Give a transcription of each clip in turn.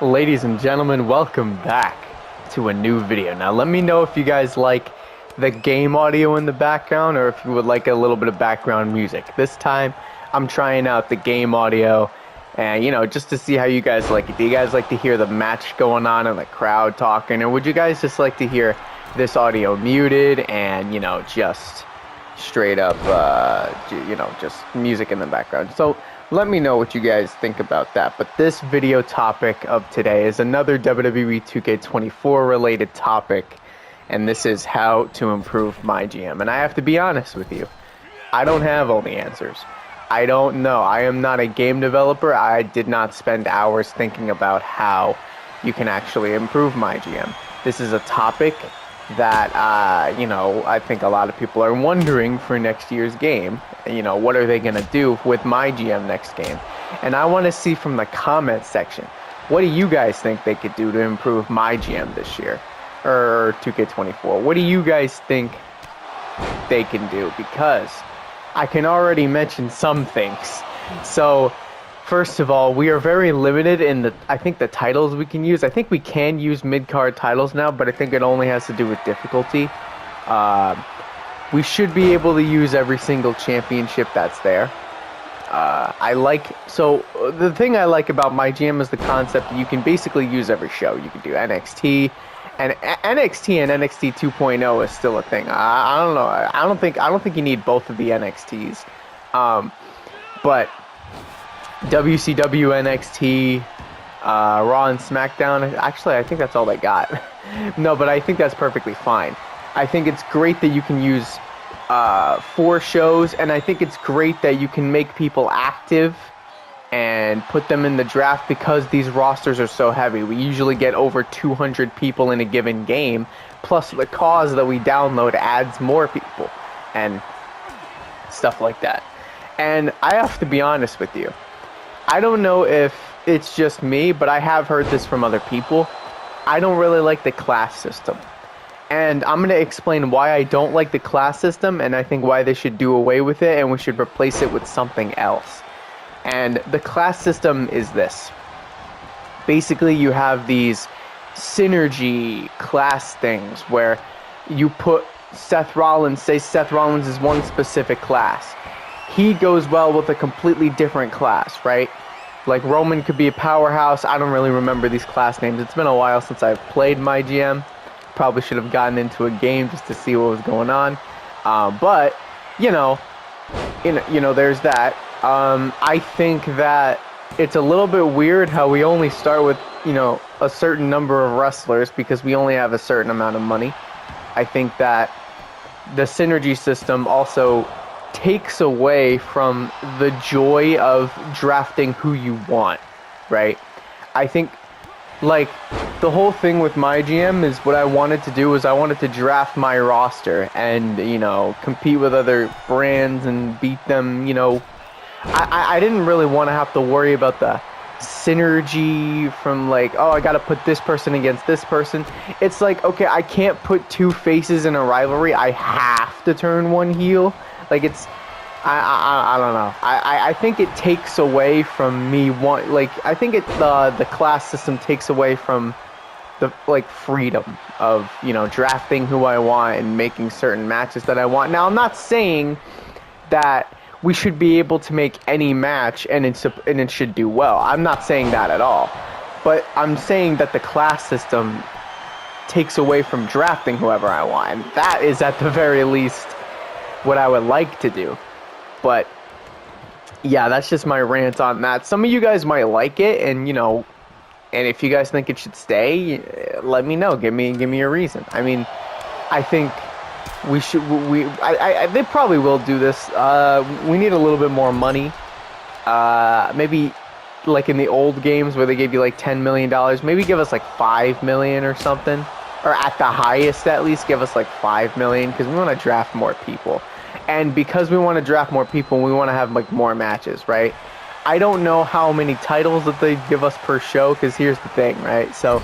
Ladies and gentlemen, welcome back to a new video. Now let me know if you guys like the game audio in the background or if you would like a little bit of background music. This time I'm trying out the game audio and just to see how you guys like it. Do you guys like to hear the match going on and the crowd talking, or would you guys just like to hear this audio muted and just straight up just music in the background? So let me know what you guys think about that. But this video topic of today is another WWE 2K24 related topic, and this is how to improve MyGM. And I have to be honest with you, I don't have all the answers. I don't know. I am not a game developer. I did not spend hours thinking about how you can actually improve MyGM. This is a topic that I think a lot of people are wondering for next year's game. What are they gonna do with MyGM next game? And I want to see from the comment section, what do you guys think they could do to improve MyGM this year, or 2K24? What do you guys think they can do? Because I can already mention some things. So first of all, we are very limited in the titles we can use. I think we can use mid-card titles now, but I think it only has to do with difficulty. We should be able to use every single championship that's there. The thing I like about MyGM is the concept that you can basically use every show. You can do NXT, and NXT 2.0 is still a thing. I don't know. I don't think you need both of the NXTs. But WCW, NXT, Raw and SmackDown, actually I think that's all they got. No, but I think that's perfectly fine. I think it's great that you can use 4 shows, and I think it's great that you can make people active and put them in the draft because these rosters are so heavy. We usually get over 200 people in a given game, plus the cause that we download adds more people and stuff like that. And I have to be honest with you, I don't know if it's just me, but I have heard this from other people. I don't really like the class system. And I'm going to explain why I don't like the class system, and I think why they should do away with it and we should replace it with something else. And the class system is this. Basically, you have these synergy class things where you put Seth Rollins, say Seth Rollins is one specific class. He goes well with a completely different class, right? Like Roman could be a powerhouse. I don't really remember these class names. It's been a while since I've played MyGM. Probably should have gotten into a game just to see what was going on. But there's that. I think that it's a little bit weird how we only start with a certain number of wrestlers because we only have a certain amount of money. I think that the synergy system also takes away from the joy of drafting who you want, right? I think the whole thing with MyGM is what I wanted to do is I wanted to draft my roster and compete with other brands and beat them. I didn't really want to have to worry about the synergy from I gotta put this person against this person. It's like, okay, I can't put 2 faces in a rivalry. I have to turn one heel. I don't know. I think it takes away from me I think the class system takes away from the freedom of drafting who I want and making certain matches that I want. Now I'm not saying that we should be able to make any match and it should do well. I'm not saying that at all. But I'm saying that the class system takes away from drafting whoever I want, and that is at the very least what I would like to do. But yeah, that's just my rant on that. Some of you guys might like it, and and if you guys think it should stay, let me know. Give me a reason. I mean, I think we should. They probably will do this. We need a little bit more money. Maybe like in the old games where they gave you $10 million. Maybe give us $5 million or something, or at the highest at least give us $5 million because we want to draft more people. And because we want to draft more people, we want to have more matches, right? I don't know how many titles that they give us per show, because here's the thing, right? So,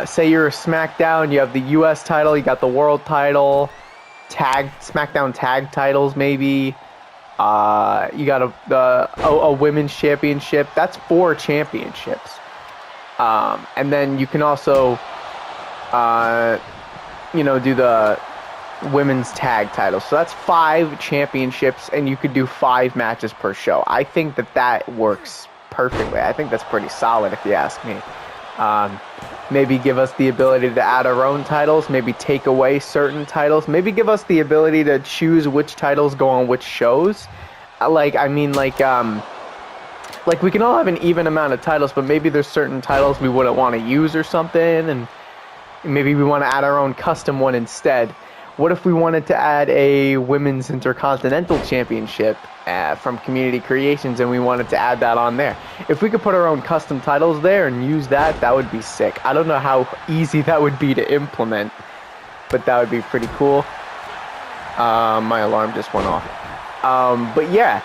say you're a SmackDown, you have the US title, you got the World title, SmackDown tag titles maybe, you got a women's championship. That's 4 championships. And then you can also, do the women's tag title. So that's 5 championships, and you could do 5 matches per show. I think that works perfectly. I think that's pretty solid, if you ask me. Maybe give us the ability to add our own titles, maybe take away certain titles, maybe give us the ability to choose which titles go on which shows. Like we can all have an even amount of titles, but maybe there's certain titles we wouldn't want to use or something, and maybe we want to add our own custom one instead. What if we wanted to add a Women's Intercontinental Championship from Community Creations, and we wanted to add that on there? If we could put our own custom titles there and use that, that would be sick. I don't know how easy that would be to implement, but that would be pretty cool. My alarm just went off. But yeah,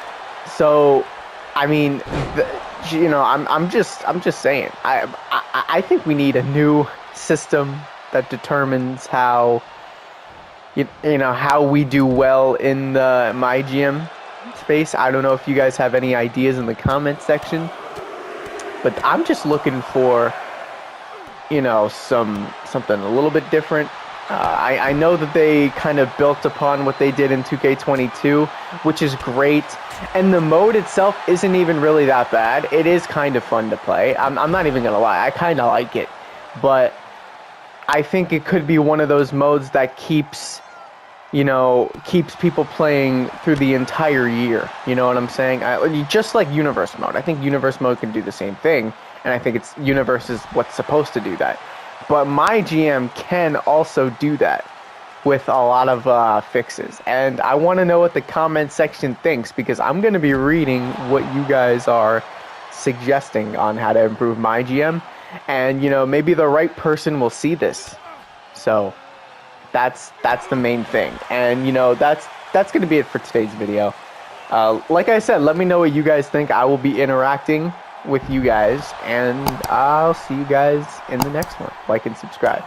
so I mean, I'm just saying. I think we need a new system that determines how how we do well in the MyGM space. I don't know if you guys have any ideas in the comment section, but I'm just looking for something a little bit different. I know that they kind of built upon what they did in 2K22, which is great, and the mode itself isn't even really that bad. It is kind of fun to play. I'm not even gonna lie, I kind of like it, but I think it could be one of those modes that keeps people playing through the entire year. You know what I'm saying? Just like Universe mode. I think Universe mode can do the same thing, and I think Universe is what's supposed to do that. But MyGM can also do that with a lot of fixes. And I want to know what the comment section thinks, because I'm going to be reading what you guys are suggesting on how to improve MyGM. And, maybe the right person will see this. So that's the main thing. And, that's going to be it for today's video. Like I said, let me know what you guys think. I will be interacting with you guys, and I'll see you guys in the next one. Like and subscribe.